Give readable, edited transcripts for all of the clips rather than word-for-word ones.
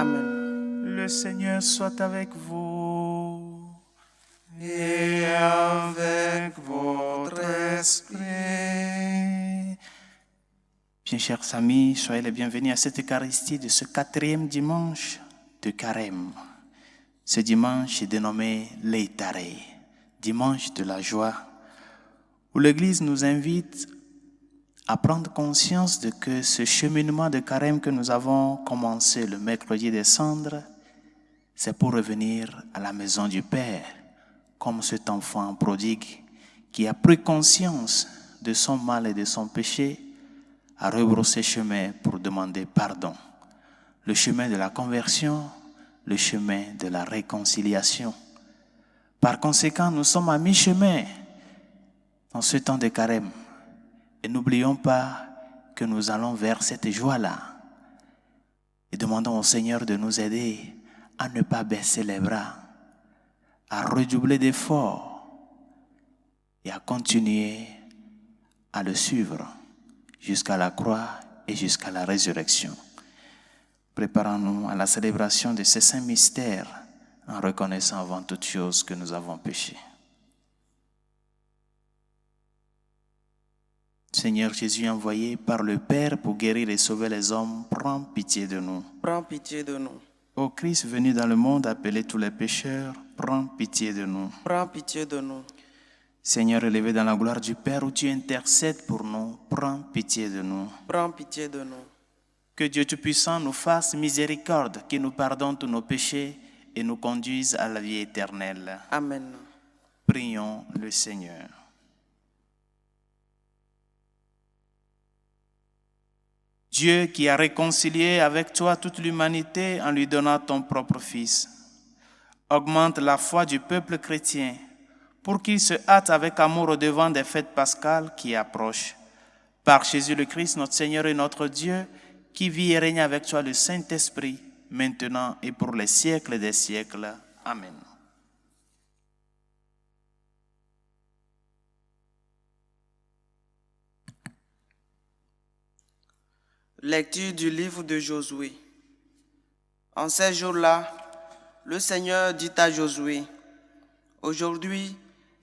Amen. Le Seigneur soit avec vous. Et avec votre esprit. Bien, chers amis, soyez les bienvenus à cette Eucharistie de ce 4e dimanche de Carême. Ce dimanche est dénommé l'Eitaré, dimanche de la joie, où l'Église nous invite à prendre conscience de que ce cheminement de Carême que nous avons commencé le mercredi des cendres, c'est pour revenir à la maison du Père, comme cet enfant prodigue qui a pris conscience de son mal et de son péché, a rebroussé chemin pour demander pardon. Le chemin de la conversion, le chemin de la réconciliation. Par conséquent, nous sommes à mi-chemin dans ce temps de Carême. Et n'oublions pas que nous allons vers cette joie-là. Et demandons au Seigneur de nous aider à ne pas baisser les bras, à redoubler d'efforts et à continuer à le suivre jusqu'à la croix et jusqu'à la résurrection. Préparons-nous à la célébration de ces saints mystères en reconnaissant avant toute chose que nous avons péché. Seigneur Jésus envoyé par le Père pour guérir et sauver les hommes, prends pitié de nous. Prends pitié de nous. Ô Christ venu dans le monde appeler tous les pécheurs, prends pitié de nous. Prends pitié de nous. Seigneur élevé dans la gloire du Père où tu intercèdes pour nous, prends pitié de nous. Prends pitié de nous. Que Dieu Tout-Puissant nous fasse miséricorde, qu'il nous pardonne tous nos péchés et nous conduise à la vie éternelle. Amen. Prions le Seigneur. Dieu qui a réconcilié avec toi toute l'humanité en lui donnant ton propre Fils, augmente la foi du peuple chrétien pour qu'il se hâte avec amour au-devant des fêtes pascales qui approchent. Par Jésus le Christ, notre Seigneur et notre Dieu, qui vit et règne avec toi le Saint-Esprit, maintenant et pour les siècles des siècles. Amen. Lecture du livre de Josué. En ces jours-là, le Seigneur dit à Josué, « Aujourd'hui,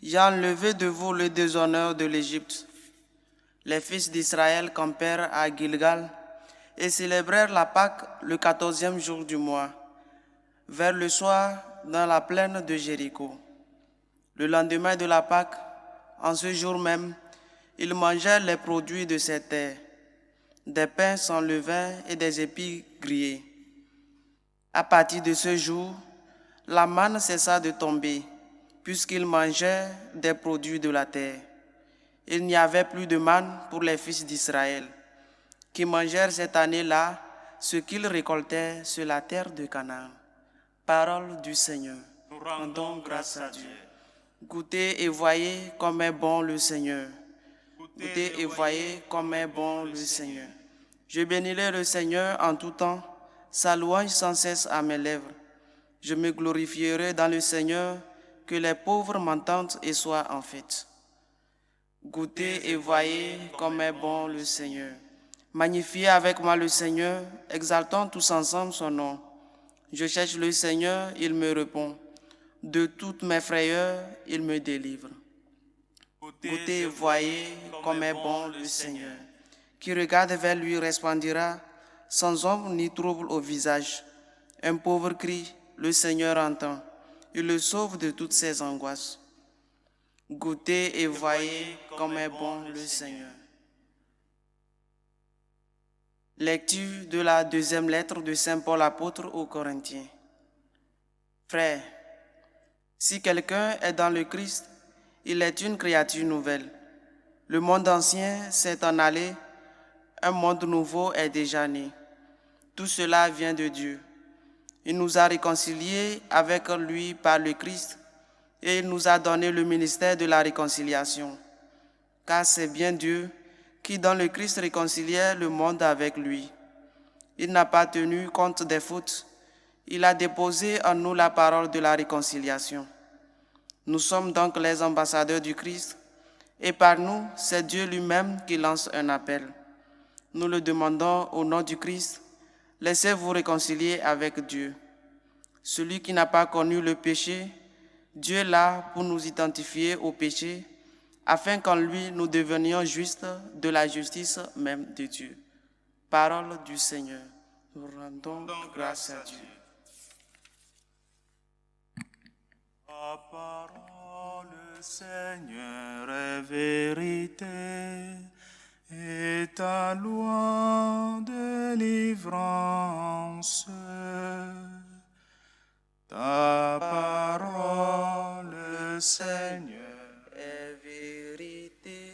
j'ai enlevé de vous le déshonneur de l'Égypte. » Les fils d'Israël campèrent à Gilgal et célébrèrent la Pâque le 14e jour du mois, vers le soir dans la plaine de Jéricho. Le lendemain de la Pâque, en ce jour même, ils mangèrent les produits de ces terres, des pains sans levain et des épis grillés. À partir de ce jour, la manne cessa de tomber, puisqu'ils mangeaient des produits de la terre. Il n'y avait plus de manne pour les fils d'Israël, qui mangèrent cette année-là ce qu'ils récoltaient sur la terre de Canaan. Parole du Seigneur. Nous rendons grâce à Dieu. Goûtez et voyez comme est bon le Seigneur. Goûtez et voyez comme est bon le Seigneur. Je bénirai le Seigneur en tout temps, sa louange sans cesse à mes lèvres. Je me glorifierai dans le Seigneur, que les pauvres m'entendent et soient en fête. Goûtez et voyez comme est bon le Seigneur. Magnifiez avec moi le Seigneur, exaltons tous ensemble son nom. Je cherche le Seigneur, il me répond. De toutes mes frayeurs, il me délivre. Goûtez et voyez comme est bon le Seigneur. Qui regarde vers lui resplendira, sans ombre ni trouble au visage. Un pauvre crie, le Seigneur entend. Il le sauve de toutes ses angoisses. Goûtez et voyez comme est bon le Seigneur. Lecture de la deuxième lettre de Saint Paul apôtre aux Corinthiens. Frères, si quelqu'un est dans le Christ, il est une créature nouvelle. Le monde ancien s'est en allé, un monde nouveau est déjà né. Tout cela vient de Dieu. Il nous a réconciliés avec lui par le Christ et il nous a donné le ministère de la réconciliation. Car c'est bien Dieu qui dans le Christ réconciliait le monde avec lui. Il n'a pas tenu compte des fautes. Il a déposé en nous la parole de la réconciliation. Nous sommes donc les ambassadeurs du Christ et par nous, c'est Dieu lui-même qui lance un appel. Nous le demandons au nom du Christ. laissez-vous réconcilier avec Dieu. Celui qui n'a pas connu le péché, Dieu est là pour nous identifier au péché, afin qu'en lui nous devenions justes de la justice même de Dieu. Parole du Seigneur. Nous rendons grâce à Dieu. Ta parole, Seigneur, est vérité, et ta loi délivrance. Ta parole, Seigneur, est vérité,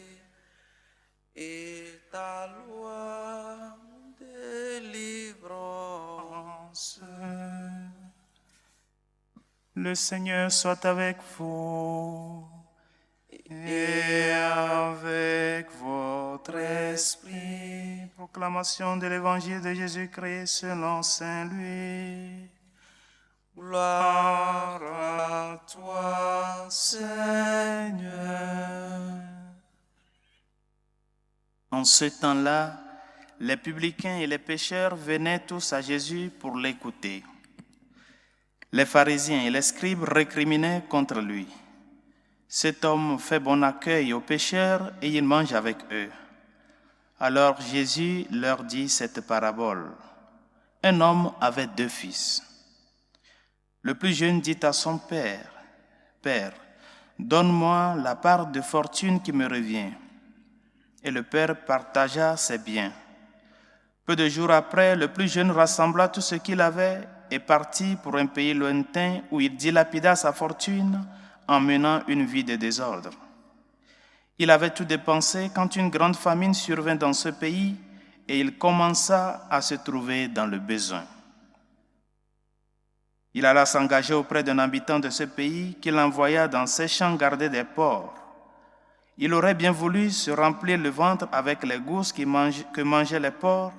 et ta loi délivrance. Le Seigneur soit avec vous et avec votre esprit. Proclamation de l'évangile de Jésus-Christ selon Saint Louis. Gloire à toi, Seigneur. En ce temps-là, les publicains et les pécheurs venaient tous à Jésus pour l'écouter. Les pharisiens et les scribes récriminaient contre lui. Cet homme fait bon accueil aux pécheurs et il mange avec eux. Alors Jésus leur dit cette parabole. Un homme avait 2 fils. Le plus jeune dit à son père, « Père, donne-moi la part de fortune qui me revient. » Et le père partagea ses biens. Peu de jours après, le plus jeune rassembla tout ce qu'il avait et partit pour un pays lointain où il dilapida sa fortune en menant une vie de désordre. Il avait tout dépensé quand une grande famine survint dans ce pays et il commença à se trouver dans le besoin. Il alla s'engager auprès d'un habitant de ce pays qu'il envoya dans ses champs garder des porcs. Il aurait bien voulu se remplir le ventre avec les gousses que mangeaient les porcs,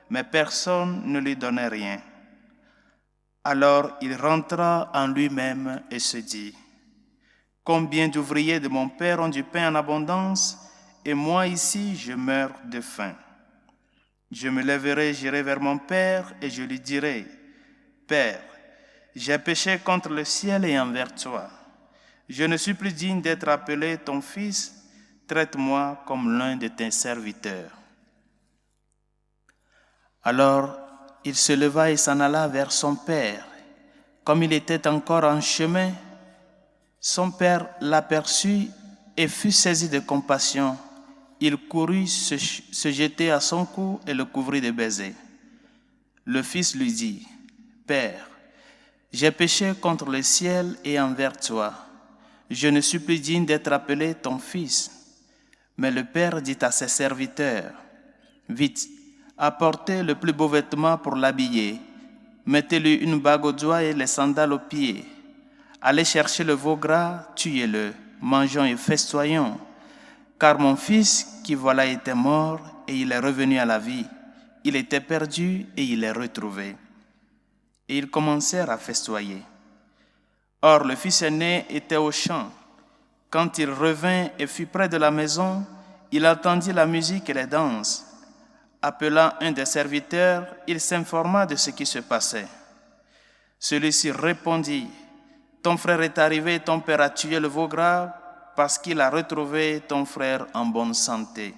mais personne ne lui donnait rien. Alors il rentra en lui-même et se dit, « Combien d'ouvriers de mon père ont du pain en abondance, et moi ici je meurs de faim. Je me lèverai, j'irai vers mon père, et je lui dirai, « Père, j'ai péché contre le ciel et envers toi. Je ne suis plus digne d'être appelé ton fils, traite-moi comme l'un de tes serviteurs. » Alors il se leva et s'en alla vers son père. Comme il était encore en chemin, son père l'aperçut et fut saisi de compassion. Il courut se jeter à son cou et le couvrit de baisers. Le fils lui dit, « Père, j'ai péché contre le ciel et envers toi. Je ne suis plus digne d'être appelé ton fils. » Mais le père dit à ses serviteurs, « Vite, apportez le plus beau vêtement pour l'habiller. Mettez-lui une bague au doigt et les sandales aux pieds. Allez chercher le veau gras, tuez-le, mangeons et festoyons. Car mon fils, qui voilà était mort et il est revenu à la vie. Il était perdu et il est retrouvé. » Et ils commencèrent à festoyer. Or, le fils aîné était au champ. Quand il revint et fut près de la maison, il entendit la musique et les danses. Appelant un des serviteurs, il s'informa de ce qui se passait. Celui-ci répondit, « Ton frère est arrivé et ton père a tué le veau gras parce qu'il a retrouvé ton frère en bonne santé. »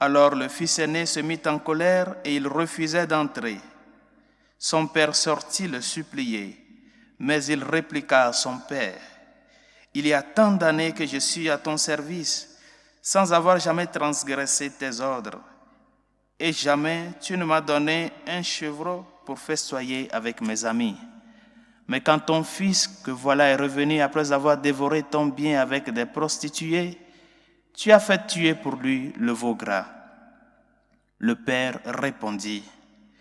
Alors le fils aîné se mit en colère et il refusait d'entrer. Son père sortit le supplier, mais il répliqua à son père, « Il y a tant d'années que je suis à ton service, sans avoir jamais transgressé tes ordres. Et jamais tu ne m'as donné un chevreau pour festoyer avec mes amis. Mais quand ton fils, que voilà, est revenu après avoir dévoré ton bien avec des prostituées, tu as fait tuer pour lui le veau gras. » Le père répondit,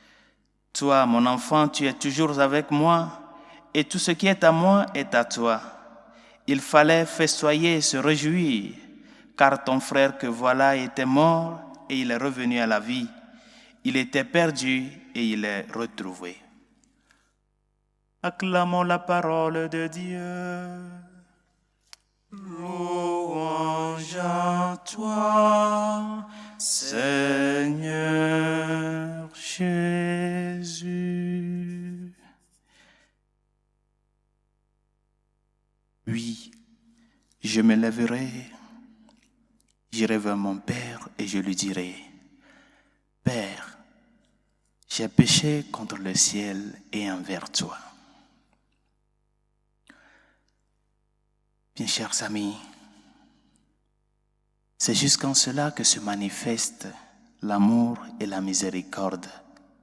« Toi, mon enfant, tu es toujours avec moi, et tout ce qui est à moi est à toi. Il fallait festoyer et se réjouir, car ton frère que voilà était mort et il est revenu à la vie. Il était perdu et il est retrouvé. » Acclamons la parole de Dieu. Louange à toi, Seigneur Jésus. Oui, je me lèverai, j'irai vers mon Père et je lui dirai, Père, j'ai péché contre le ciel et envers toi. Bien chers amis, c'est jusqu'en cela que se manifeste l'amour et la miséricorde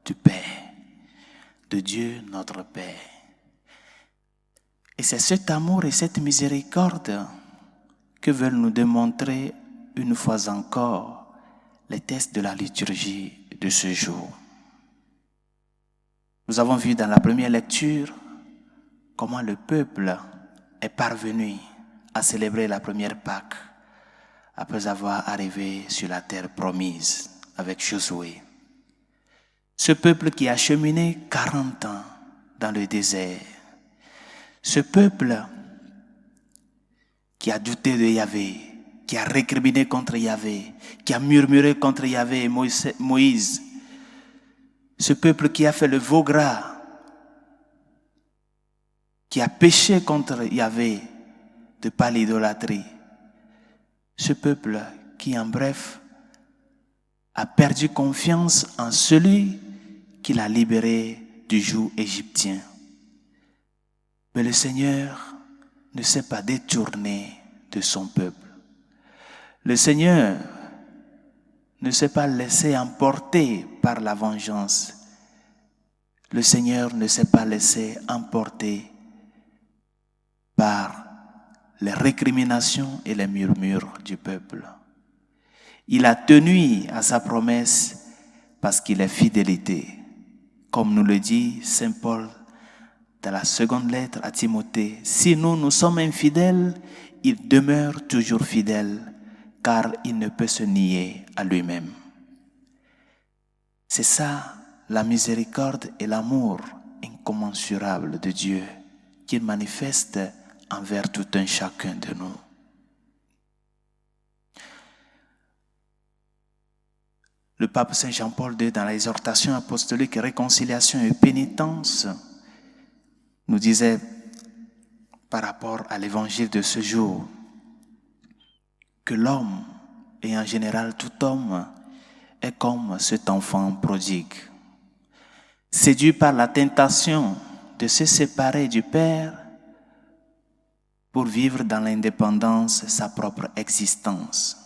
du Père, de Dieu notre Père. Et c'est cet amour et cette miséricorde que veulent nous démontrer une fois encore les textes de la liturgie de ce jour. Nous avons vu dans la première lecture comment le peuple est parvenu à célébrer la première Pâque après avoir arrivé sur la terre promise avec Josué. Ce peuple qui a cheminé 40 ans dans le désert. Ce peuple qui a douté de Yahvé, qui a récriminé contre Yahvé, qui a murmuré contre Yahvé et Moïse. Ce peuple qui a fait le veau gras, qui a péché contre Yahvé de par l'idolâtrie. Ce peuple qui, en bref, a perdu confiance en celui qui l'a libéré du joug égyptien. Mais le Seigneur ne s'est pas détourné de son peuple. Le Seigneur ne s'est pas laissé emporter par la vengeance. Le Seigneur ne s'est pas laissé emporter par les récriminations et les murmures du peuple. Il a tenu à sa promesse parce qu'il est fidélité. Comme nous le dit Saint Paul dans la seconde lettre à Timothée, si nous sommes infidèles, il demeure toujours fidèle, car il ne peut se nier à lui-même. C'est ça la miséricorde et l'amour incommensurable de Dieu qu'il manifeste envers tout un chacun de nous. Le pape Saint Jean-Paul II, dans l'exhortation apostolique Réconciliation et pénitence, nous disait par rapport à l'évangile de ce jour que l'homme, et en général tout homme, est comme cet enfant prodigue, séduit par la tentation de se séparer du Père pour vivre dans l'indépendance sa propre existence.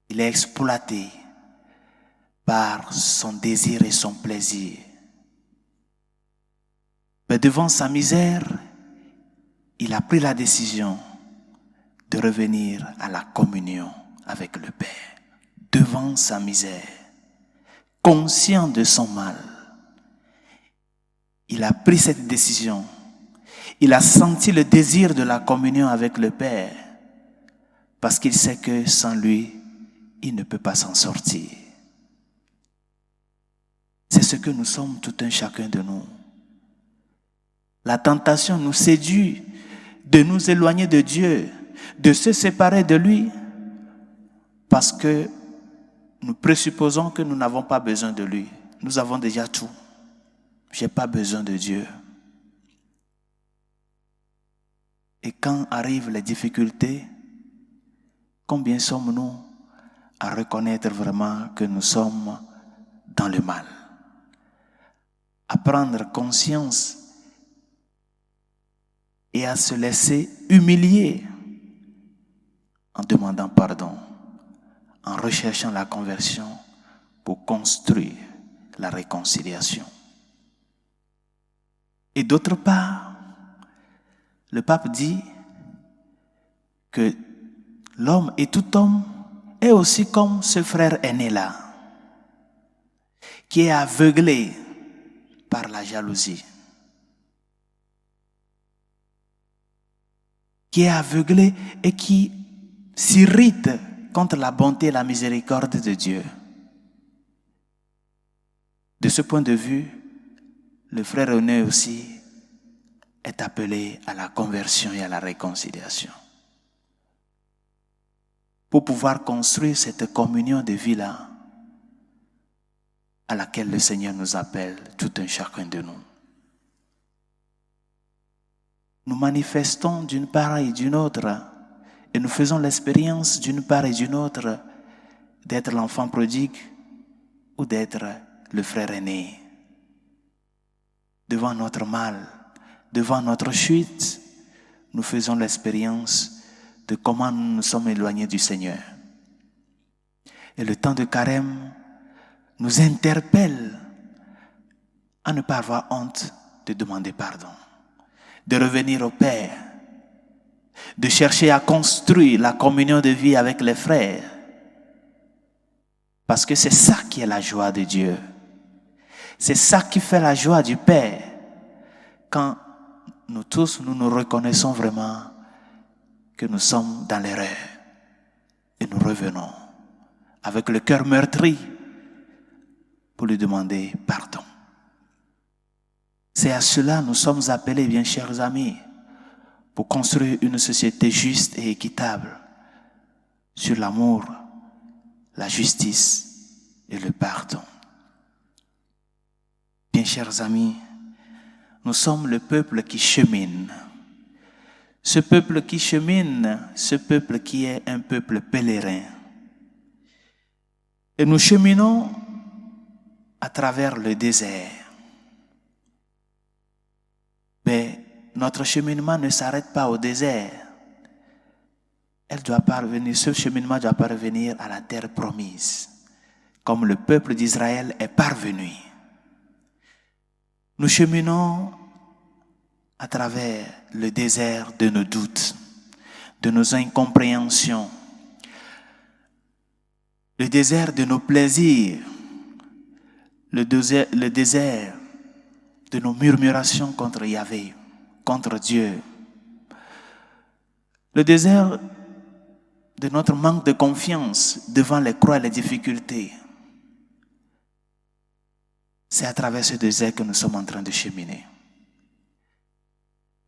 Il est exploité par son désir et son plaisir. Mais devant sa misère, il a pris la décision de revenir à la communion avec le Père. Devant sa misère, conscient de son mal, il a pris cette décision. Il a senti le désir de la communion avec le Père parce qu'il sait que sans lui, il ne peut pas s'en sortir. C'est ce que nous sommes tout un chacun de nous. La tentation nous séduit de nous éloigner de Dieu, de se séparer de lui, parce que nous présupposons que nous n'avons pas besoin de lui. Nous avons déjà tout. Je n'ai pas besoin de Dieu. Et quand arrivent les difficultés, combien sommes-nous à reconnaître vraiment que nous sommes dans le mal? À prendre conscience et à se laisser humilier en demandant pardon, en recherchant la conversion pour construire la réconciliation. Et d'autre part, le pape dit que l'homme et tout homme est aussi comme ce frère aîné-là, qui est aveuglé par la jalousie, qui est aveuglé et qui s'irrite contre la bonté et la miséricorde de Dieu. De ce point de vue, le frère aîné aussi est appelé à la conversion et à la réconciliation. Pour pouvoir construire cette communion de vie-là à laquelle le Seigneur nous appelle tout un chacun de nous. nous manifestons d'une part et d'une autre, et nous faisons l'expérience d'une part et d'une autre d'être l'enfant prodigue ou d'être le frère aîné. Devant notre mal, devant notre chute, nous faisons l'expérience de comment nous nous sommes éloignés du Seigneur. Et le temps de carême nous interpelle à ne pas avoir honte de demander pardon, de revenir au Père, de chercher à construire la communion de vie avec les frères. Parce que c'est ça qui est la joie de Dieu. C'est ça qui fait la joie du Père. Quand nous tous, nous nous reconnaissons vraiment que nous sommes dans l'erreur. Et nous revenons avec le cœur meurtri pour lui demander pardon. C'est à cela que nous sommes appelés, bien chers amis, pour construire une société juste et équitable sur l'amour, la justice et le pardon. Bien chers amis, nous sommes le peuple qui chemine. Ce peuple qui chemine, ce peuple qui est un peuple pèlerin. Et nous cheminons à travers le désert. Mais notre cheminement ne s'arrête pas au désert. Ce cheminement doit parvenir à la terre promise, comme le peuple d'Israël est parvenu. Nous cheminons à travers le désert de nos doutes, de nos incompréhensions, le désert de nos plaisirs, le désert de nos murmurations contre Yahvé, contre Dieu, le désert de notre manque de confiance devant les croix et les difficultés. C'est à travers ce désert que nous sommes en train de cheminer.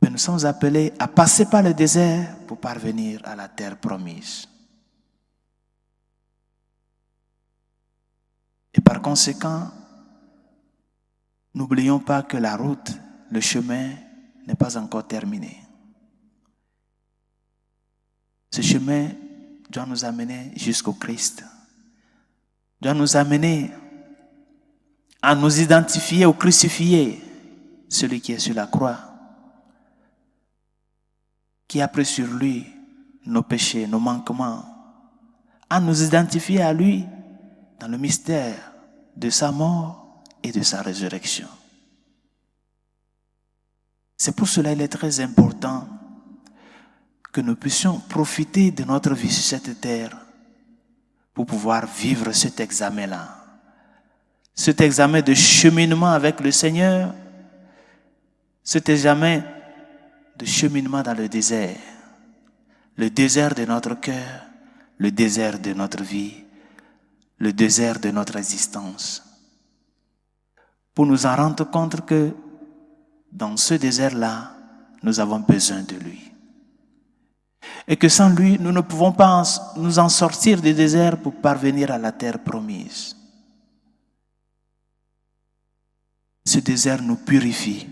Mais nous sommes appelés à passer par le désert pour parvenir à la terre promise. Et par conséquent, n'oublions pas que la route, le chemin n'est pas encore terminé. Ce chemin doit nous amener jusqu'au Christ, doit nous amener à nous identifier au crucifié, celui qui est sur la croix, qui a pris sur lui nos péchés, nos manquements, à nous identifier à lui dans le mystère de sa mort et de sa résurrection. C'est pour cela qu'il est très important que nous puissions profiter de notre vie sur cette terre pour pouvoir vivre cet examen-là. Cet examen de cheminement avec le Seigneur, cet examen de cheminement dans le désert de notre cœur, le désert de notre vie, le désert de notre existence. Pour nous en rendre compte que dans ce désert-là, nous avons besoin de lui. Et que sans lui, nous ne pouvons pas nous en sortir du désert pour parvenir à la terre promise. Ce désert nous purifie,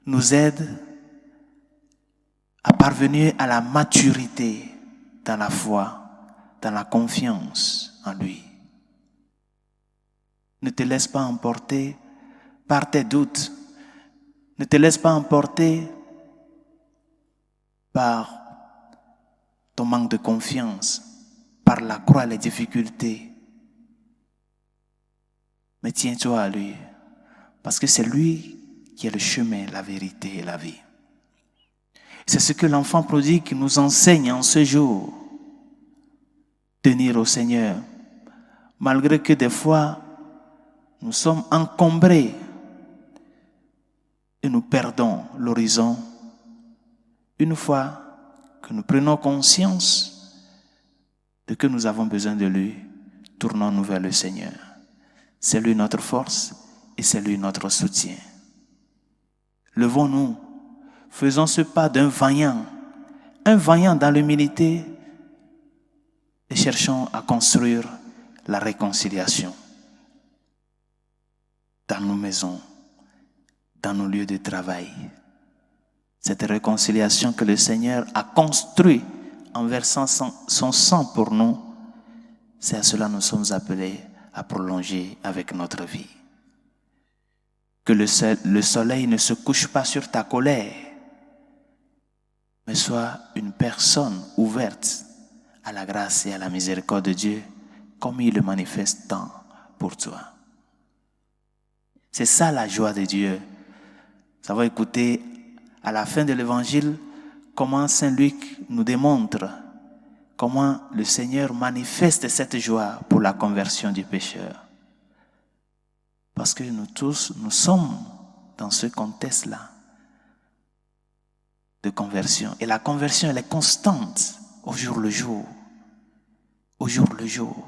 nous aide à parvenir à la maturité dans la foi, dans la confiance en lui. Ne te laisse pas emporter par tes doutes. Ne te laisse pas emporter par ton manque de confiance, par la croix et les difficultés. Mais tiens-toi à lui, parce que c'est lui qui est le chemin, la vérité et la vie. C'est ce que l'enfant prodigue nous enseigne en ce jour. Tenir au Seigneur, malgré que des fois, nous sommes encombrés et nous perdons l'horizon. Une fois que nous prenons conscience de que nous avons besoin de lui, tournons-nous vers le Seigneur. C'est lui notre force et c'est lui notre soutien. Levons-nous, faisons ce pas d'un vaillant dans l'humilité et cherchons à construire la réconciliation dans nos maisons, dans nos lieux de travail. Cette réconciliation que le Seigneur a construite en versant son sang pour nous, c'est à cela que nous sommes appelés à prolonger avec notre vie. Que le soleil ne se couche pas sur ta colère, mais sois une personne ouverte à la grâce et à la miséricorde de Dieu, comme il le manifeste tant pour toi. C'est ça la joie de Dieu. Ça va écouter à la fin de l'évangile comment Saint Luc nous démontre comment le Seigneur manifeste cette joie pour la conversion du pécheur. Parce que nous tous, nous sommes dans ce contexte-là de conversion. Et la conversion, elle est constante au jour le jour. Au jour le jour.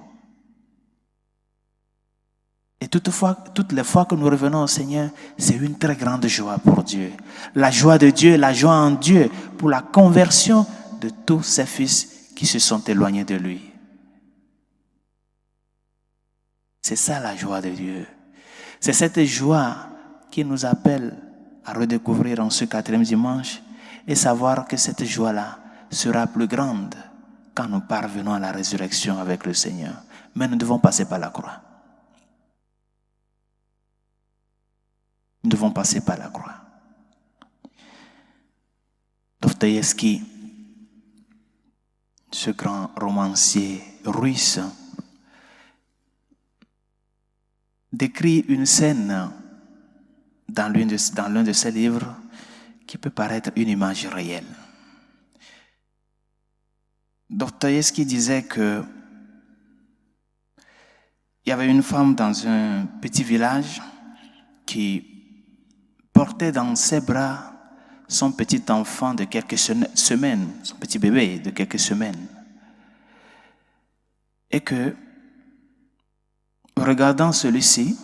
Et toutes les fois que nous revenons au Seigneur, c'est une très grande joie pour Dieu. La joie de Dieu, la joie en Dieu pour la conversion de tous ses fils qui se sont éloignés de lui. C'est ça la joie de Dieu. C'est cette joie qui nous appelle à redécouvrir en ce 4e dimanche et savoir que cette joie-là sera plus grande quand nous parvenons à la résurrection avec le Seigneur. Mais nous devons passer par la croix. Nous devons passer par la croix. Dostoïevski, ce grand romancier russe, décrit une scène dans l'un de ses livres qui peut paraître une image réelle. Dostoïevski disait que il y avait une femme dans un petit village qui portait dans ses bras son petit enfant de quelques semaines, son petit bébé de quelques semaines. Et que, regardant celui-ci,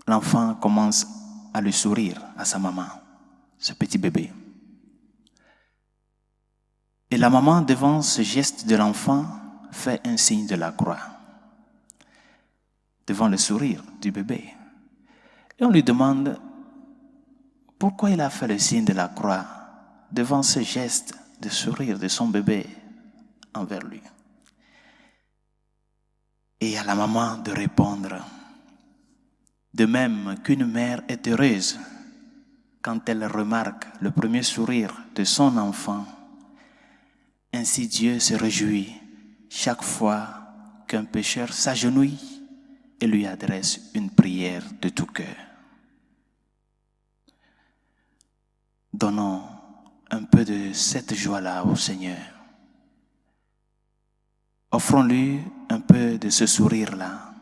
l'enfant commence à lui sourire à sa maman, ce petit bébé. Et la maman, devant ce geste de l'enfant, fait un signe de la croix, devant le sourire du bébé. Et on lui demande pourquoi il a fait le signe de la croix devant ce geste de sourire de son bébé envers lui. Et à la maman de répondre, de même qu'une mère est heureuse quand elle remarque le premier sourire de son enfant, ainsi Dieu se réjouit chaque fois qu'un pécheur s'agenouille et lui adresse une prière de tout cœur. Donnons un peu de cette joie-là au Seigneur. Offrons-lui un peu de ce sourire-là.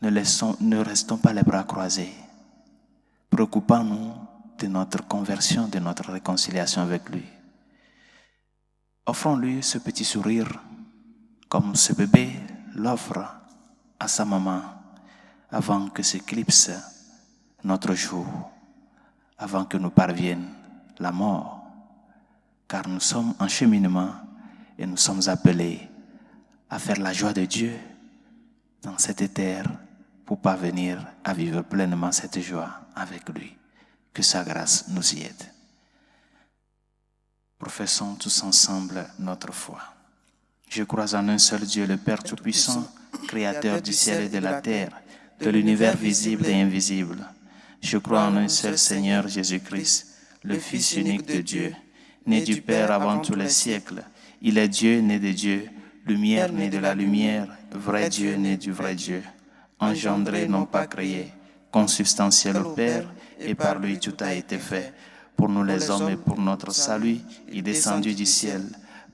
Ne restons pas les bras croisés. Préoccupons-nous de notre conversion, de notre réconciliation avec lui. Offrons-lui ce petit sourire comme ce bébé l'offre à sa maman avant que s'éclipse notre jour, avant que nous parvienne la mort, car nous sommes en cheminement et nous sommes appelés à faire la joie de Dieu dans cette terre pour parvenir à vivre pleinement cette joie avec lui. Que sa grâce nous y aide. Professons tous ensemble notre foi. Je crois en un seul Dieu, le Père Tout-Puissant, Créateur du ciel et de la terre, de l'univers visible et invisible. Je crois en un seul Seigneur Jésus-Christ, le Fils unique de Dieu, né du Père avant tous les siècles. Il est Dieu né de Dieu, lumière né de la lumière, vrai Dieu né du vrai Dieu, engendré non pas créé, consubstantiel au Père, et par lui tout a été fait. Pour nous les hommes et pour notre salut, il est descendu du ciel.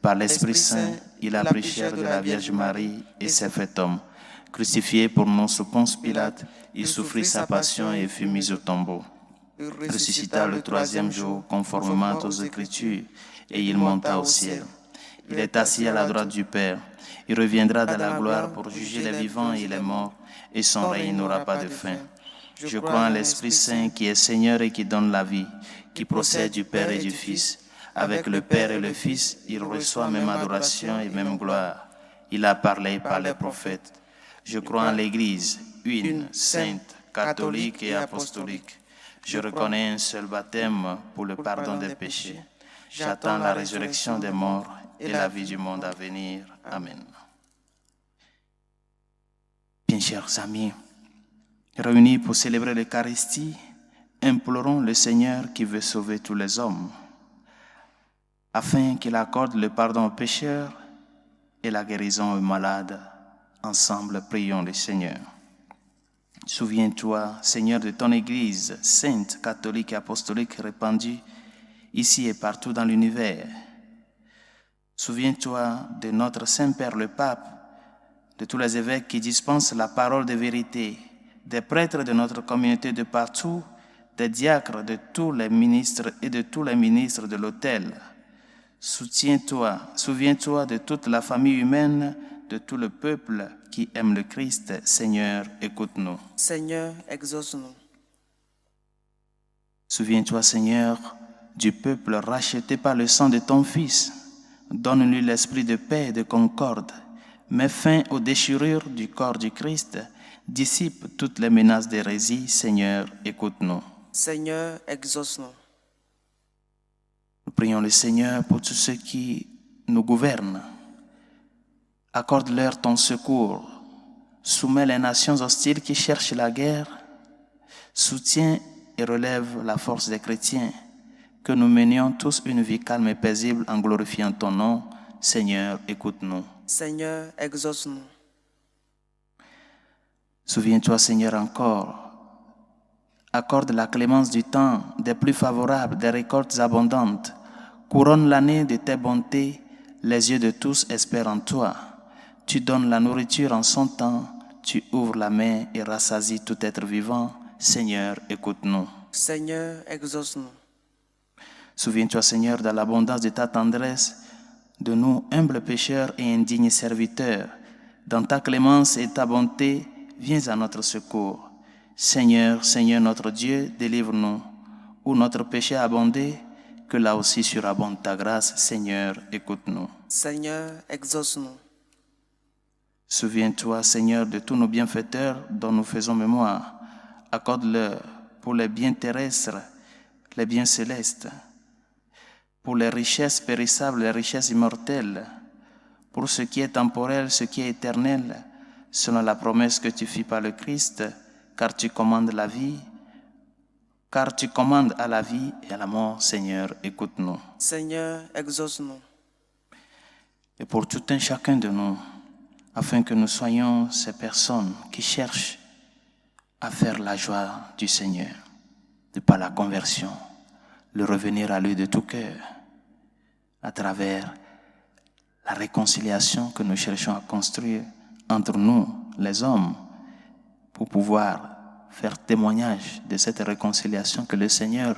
Par l'Esprit Saint, il a pris chair de la Vierge Marie et s'est fait homme. Crucifié pour nous sous Ponce Pilate, il souffrit sa passion et fut mis au tombeau. Ressuscita le 3e jour, conformément aux Écritures, et il monta au ciel. Il est assis à la droite du Père. Il reviendra dans la gloire pour juger les vivants et les morts, et son règne n'aura pas de fin. Je crois en l'Esprit Saint qui est Seigneur et qui donne la vie, qui procède du Père et du Fils. Avec le Père et le Fils, il reçoit même adoration et même gloire. Il a parlé par les prophètes. Je crois en l'Église, une, sainte, catholique et apostolique. Je reconnais un seul baptême pour le pardon des péchés. J'attends la résurrection des morts et la vie du monde à venir. Amen. Bien, chers amis, réunis pour célébrer l'Eucharistie, implorons le Seigneur qui veut sauver tous les hommes, afin qu'il accorde le pardon aux pécheurs et la guérison aux malades. Ensemble, prions le Seigneur. Souviens-toi, Seigneur, de ton Église sainte, catholique et apostolique répandue ici et partout dans l'univers. Souviens-toi de notre Saint-Père le Pape, de tous les évêques qui dispensent la parole de vérité, des prêtres de notre communauté de partout, des diacres de tous les ministres et de tous les ministres de l'autel. Souviens-toi de toute la famille humaine, de tout le peuple qui aime le Christ. Seigneur, écoute-nous. Seigneur, exauce-nous. Souviens-toi, Seigneur, du peuple racheté par le sang de ton Fils. Donne-lui l'esprit de paix et de concorde. Mets fin aux déchirures du corps du Christ. Dissipe toutes les menaces d'hérésie. Seigneur, écoute-nous. Seigneur, exauce-nous. Nous prions le Seigneur pour tous ceux qui nous gouvernent. Accorde-leur ton secours. Soumets les nations hostiles qui cherchent la guerre. Soutiens et relève la force des chrétiens. Que nous menions tous une vie calme et paisible en glorifiant ton nom. Seigneur, écoute-nous. Seigneur, exauce-nous. Souviens-toi, Seigneur, encore. Accorde la clémence du temps, des plus favorables, des récoltes abondantes. Couronne l'année de tes bontés. Les yeux de tous espèrent en toi. Tu donnes la nourriture en son temps. Tu ouvres la main et rassasies tout être vivant. Seigneur, écoute-nous. Seigneur, exauce-nous. Souviens-toi, Seigneur, de l'abondance de ta tendresse, de nous, humbles pécheurs et indignes serviteurs. Dans ta clémence et ta bonté, viens à notre secours. Seigneur, Seigneur notre Dieu, délivre-nous. Où notre péché a abondé, que là aussi surabonde ta grâce. Seigneur, écoute-nous. Seigneur, exauce-nous. Souviens-toi, Seigneur, de tous nos bienfaiteurs dont nous faisons mémoire. Accorde-leur pour les biens terrestres, les biens célestes, pour les richesses périssables, les richesses immortelles, pour ce qui est temporel, ce qui est éternel, selon la promesse que tu fis par le Christ, car tu commandes la vie, car tu commandes à la vie et à la mort. Seigneur, écoute-nous. Seigneur, exauce-nous. Et pour tout un chacun de nous, afin que nous soyons ces personnes qui cherchent à faire la joie du Seigneur, de par la conversion, le revenir à lui de tout cœur, à travers la réconciliation que nous cherchons à construire entre nous, les hommes, pour pouvoir faire témoignage de cette réconciliation que le Seigneur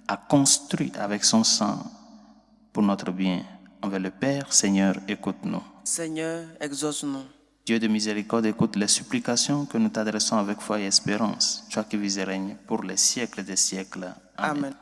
a construite avec son sang pour notre bien. Envers le Père, Seigneur, écoute-nous. Seigneur, exauce-nous. Dieu de miséricorde, écoute les supplications que nous t'adressons avec foi et espérance, toi qui vis et règnes pour les siècles des siècles. Amen. Amen.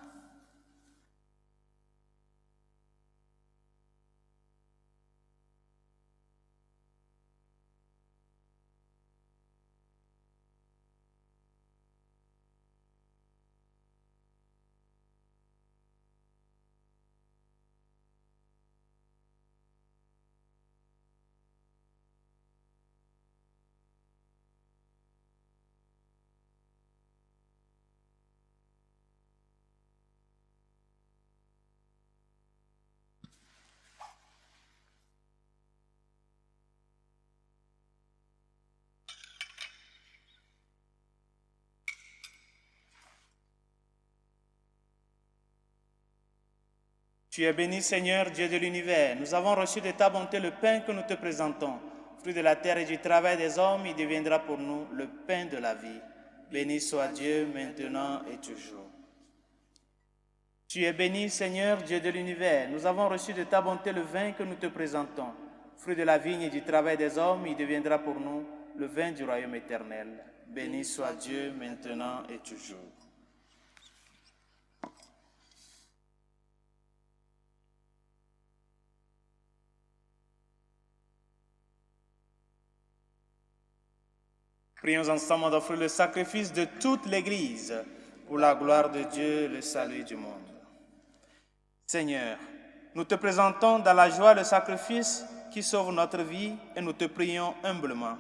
Tu es béni, Seigneur, Dieu de l'univers. Nous avons reçu de ta bonté le pain que nous te présentons. Fruit de la terre et du travail des hommes, il deviendra pour nous le pain de la vie. Béni soit Dieu, maintenant et toujours. Tu es béni, Seigneur, Dieu de l'univers. Nous avons reçu de ta bonté le vin que nous te présentons. Fruit de la vigne et du travail des hommes, il deviendra pour nous le vin du royaume éternel. Béni soit Dieu, maintenant et toujours. Prions ensemble d'offrir le sacrifice de toute l'Église pour la gloire de Dieu, le salut du monde. Seigneur, nous te présentons dans la joie le sacrifice qui sauve notre vie et nous te prions humblement.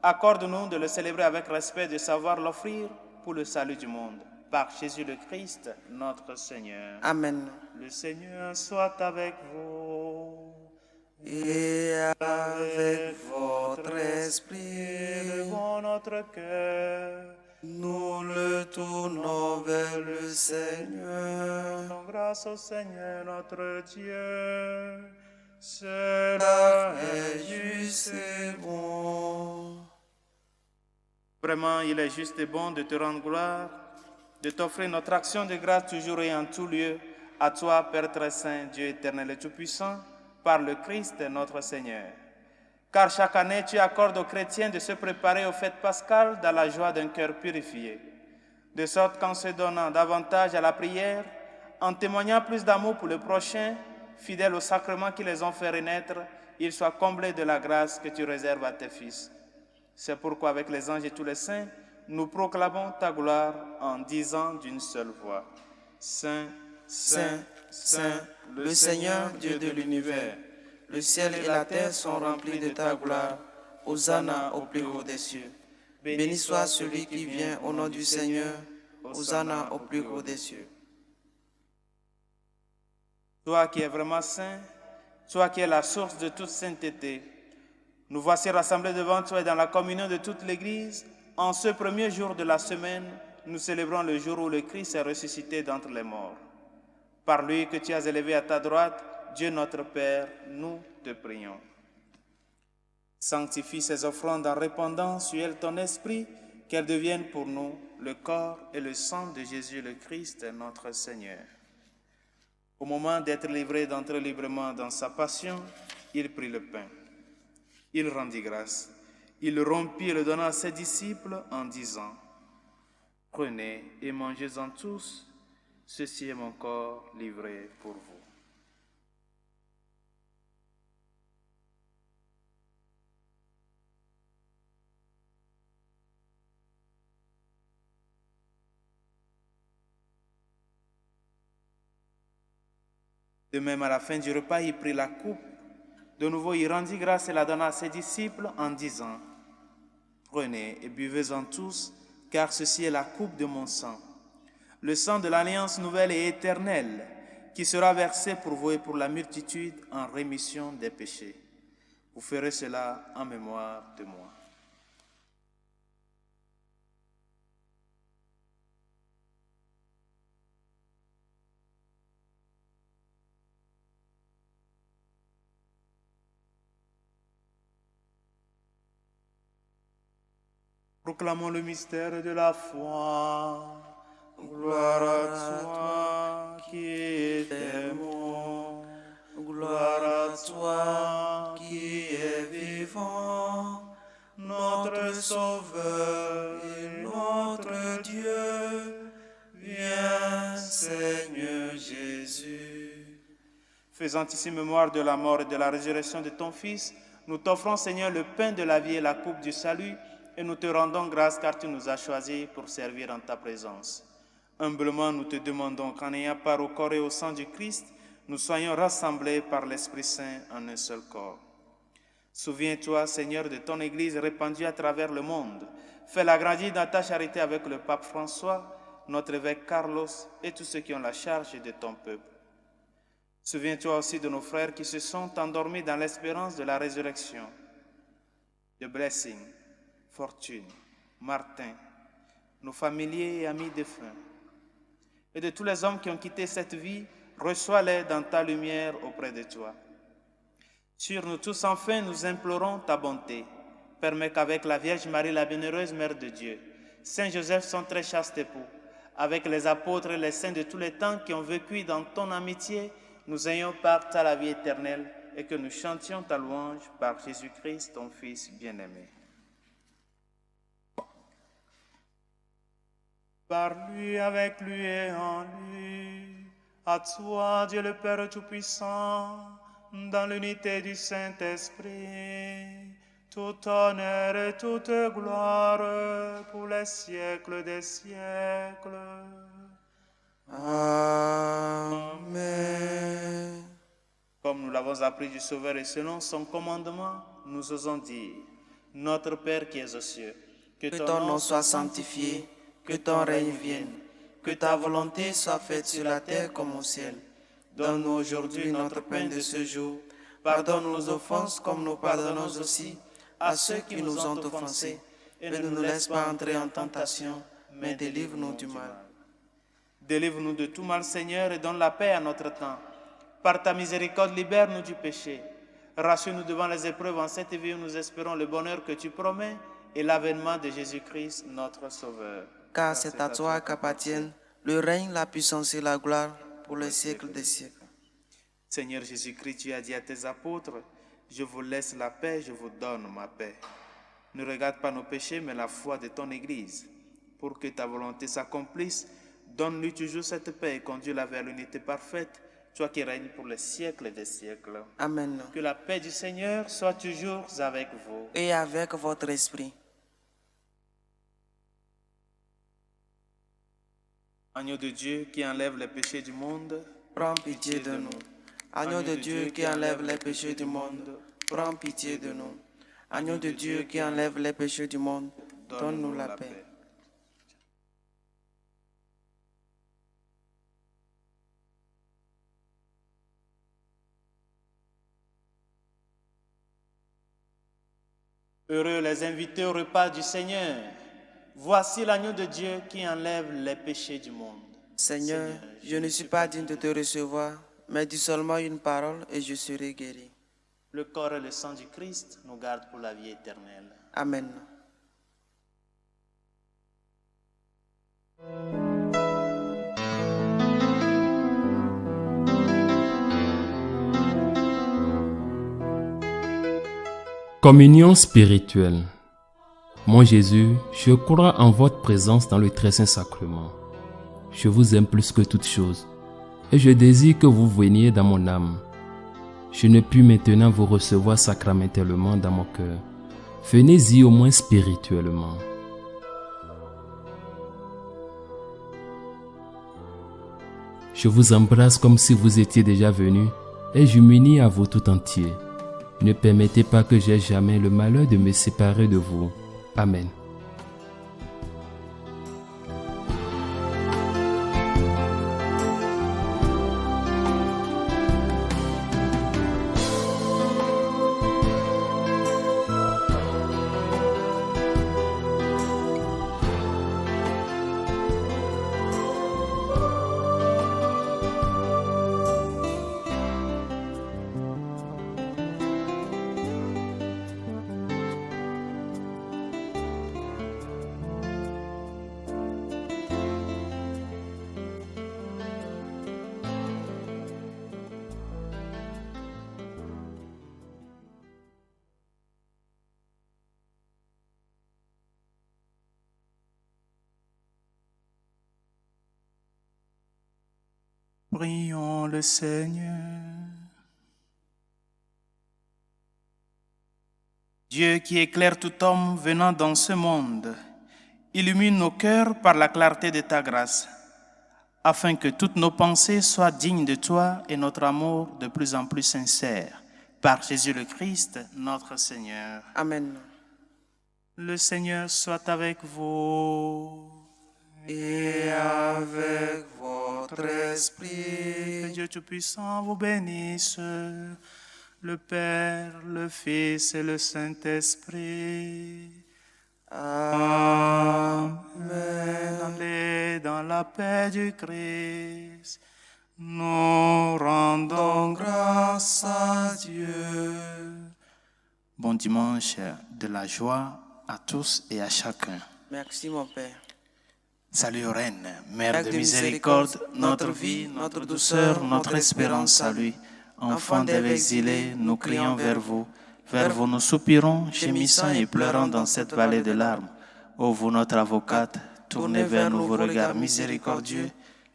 Accorde-nous de le célébrer avec respect, de savoir l'offrir pour le salut du monde. Par Jésus le Christ, notre Seigneur. Amen. Le Seigneur soit avec vous. Et avec votre esprit, Élevons notre cœur. nous le tournons vers le Seigneur. Rendons grâce au Seigneur notre Dieu. Cela est Juste et bon. Vraiment, il est juste et bon de te rendre gloire, de t'offrir notre action de grâce toujours et en tout lieu, à toi, Père très saint, Dieu éternel et tout-puissant, par le Christ notre Seigneur. Car chaque année, tu accordes aux chrétiens de se préparer aux fêtes pascales dans la joie d'un cœur purifié, de sorte qu'en se donnant davantage à la prière, en témoignant plus d'amour pour le prochain, fidèles aux sacrements qui les ont fait renaître, ils soient comblés de la grâce que tu réserves à tes fils. C'est pourquoi avec les anges et tous les saints, nous proclamons ta gloire en disant d'une seule voix. Saint, Saint, Saint, le Seigneur Dieu de l'univers, le ciel et la terre sont remplis de ta gloire. Hosanna au plus haut des cieux. Béni soit celui qui vient au nom du Seigneur. Hosanna au plus haut des cieux. Toi qui es vraiment saint, toi qui es la source de toute sainteté, nous voici rassemblés devant toi et dans la communion de toute l'Église. En ce premier jour de la semaine, nous célébrons le jour où le Christ est ressuscité d'entre les morts. Par lui que tu as élevé à ta droite, Dieu notre Père, nous te prions. Sanctifie ces offrandes en répandant sur elles ton esprit, qu'elles deviennent pour nous le corps et le sang de Jésus le Christ, notre Seigneur. Au moment d'être livré d'entrer librement dans sa passion, il prit le pain. Il rendit grâce. Il le rompit et le donna à ses disciples en disant, « Prenez et mangez-en tous, ceci est mon corps livré pour vous. » De même, à la fin du repas, il prit la coupe. De nouveau, il rendit grâce et la donna à ses disciples en disant, « Prenez et buvez-en tous, car ceci est la coupe de mon sang, le sang de l'alliance nouvelle et éternelle, qui sera versé pour vous et pour la multitude en rémission des péchés. Vous ferez cela en mémoire de moi. » Proclamons le mystère de la foi. Gloire à toi qui es mort. Gloire à toi qui es vivant, notre Sauveur et notre Dieu. Viens, Seigneur Jésus. Faisant ici mémoire de la mort et de la résurrection de ton Fils, nous t'offrons, Seigneur, le pain de la vie et la coupe du salut, et nous te rendons grâce car tu nous as choisis pour servir en ta présence. Humblement, nous te demandons qu'en ayant part au corps et au sang du Christ, nous soyons rassemblés par l'Esprit Saint en un seul corps. Souviens-toi, Seigneur, de ton Église répandue à travers le monde. Fais-la grandir dans ta charité avec le pape François, notre évêque Carlos et tous ceux qui ont la charge de ton peuple. Souviens-toi aussi de nos frères qui se sont endormis dans l'espérance de la résurrection. De Blessing, Fortune, Martin, nos familiers et amis défunts. Et de tous les hommes qui ont quitté cette vie, reçois-les dans ta lumière auprès de toi. Sur nous tous, enfin, nous implorons ta bonté. Permets qu'avec la Vierge Marie, la bienheureuse Mère de Dieu, Saint Joseph, son très chaste époux, avec les apôtres et les saints de tous les temps qui ont vécu dans ton amitié, nous ayons part à la vie éternelle et que nous chantions ta louange par Jésus-Christ, ton Fils bien-aimé. Par lui, avec lui et en lui, à toi, Dieu le Père Tout-Puissant, dans l'unité du Saint-Esprit, tout honneur et toute gloire pour les siècles des siècles. Amen. Comme nous l'avons appris du Sauveur et selon son commandement, nous osons dire, Notre Père qui es aux cieux, Que ton nom soit sanctifié, que ton règne vienne, que ta volonté soit faite sur la terre comme au ciel. Donne-nous aujourd'hui notre pain de ce jour. Pardonne nos offenses comme nous pardonnons aussi à ceux qui nous ont offensés. Et ne nous laisse pas entrer en tentation, mais délivre-nous du mal. Délivre-nous de tout mal, Seigneur, et donne la paix à notre temps. Par ta miséricorde, libère-nous du péché. Rassure-nous devant les épreuves en cette vie où nous espérons le bonheur que tu promets et l'avènement de Jésus-Christ, notre Sauveur. Car c'est à toi qu'appartiennent le règne, la puissance et la gloire pour les siècles des siècles. Seigneur Jésus-Christ, tu as dit à tes apôtres, je vous laisse la paix, je vous donne ma paix. Ne regarde pas nos péchés, mais la foi de ton Église. Pour que ta volonté s'accomplisse, donne-lui toujours cette paix et conduis-la vers l'unité parfaite, toi qui règnes pour les siècles des siècles. Amen. Que la paix du Seigneur soit toujours avec vous. Et avec votre esprit. Agneau de Dieu qui enlève les péchés du monde, Prends pitié de nous. Agneau de Dieu qui enlève les péchés du monde, prends pitié de nous. Agneau de Dieu qui enlève les péchés du monde, donne-nous la paix. Heureux les invités au repas du Seigneur. Voici l'agneau de Dieu qui enlève les péchés du monde. Seigneur, je ne suis pas digne de te recevoir, mais dis seulement une parole et je serai guéri. Le corps et le sang du Christ nous gardent pour la vie éternelle. Amen. Communion spirituelle. Mon Jésus, je crois en votre présence dans le très saint sacrement. Je vous aime plus que toute chose et je désire que vous veniez dans mon âme. Je ne puis maintenant vous recevoir sacramentellement dans mon cœur. Venez-y au moins spirituellement. Je vous embrasse comme si vous étiez déjà venu et je m'unis à vous tout entier. Ne permettez pas que j'aie jamais le malheur de me séparer de vous. Amen. Prions le Seigneur. Dieu qui éclaire tout homme venant dans ce monde, illumine nos cœurs par la clarté de ta grâce, afin que toutes nos pensées soient dignes de toi et notre amour de plus en plus sincère. Par Jésus le Christ, notre Seigneur. Amen. Le Seigneur soit avec vous. Et avec votre esprit. Que Dieu Tout-Puissant vous bénisse, le Père, le Fils et le Saint-Esprit. Amen. Allez dans la paix du Christ. Nous rendons grâce à Dieu. Bon dimanche de la joie à tous et à chacun. Merci mon Père. Salut Reine, Mère de miséricorde, notre vie, notre douceur, notre espérance, salut. Enfants d'Ève exilés, nous crions vers vous nous soupirons, gémissant et pleurant dans cette vallée de larmes. Ô vous notre avocate, tournez vers nous vos regards miséricordieux,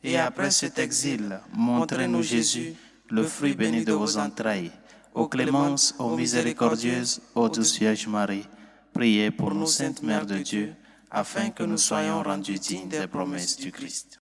et après cet exil, montrez-nous Jésus, le fruit béni de vos entrailles. ô clémence, ô miséricordieuse, ô douce Vierge Marie, priez pour nous, Sainte Mère de Dieu, afin que nous soyons rendus dignes des promesses du Christ.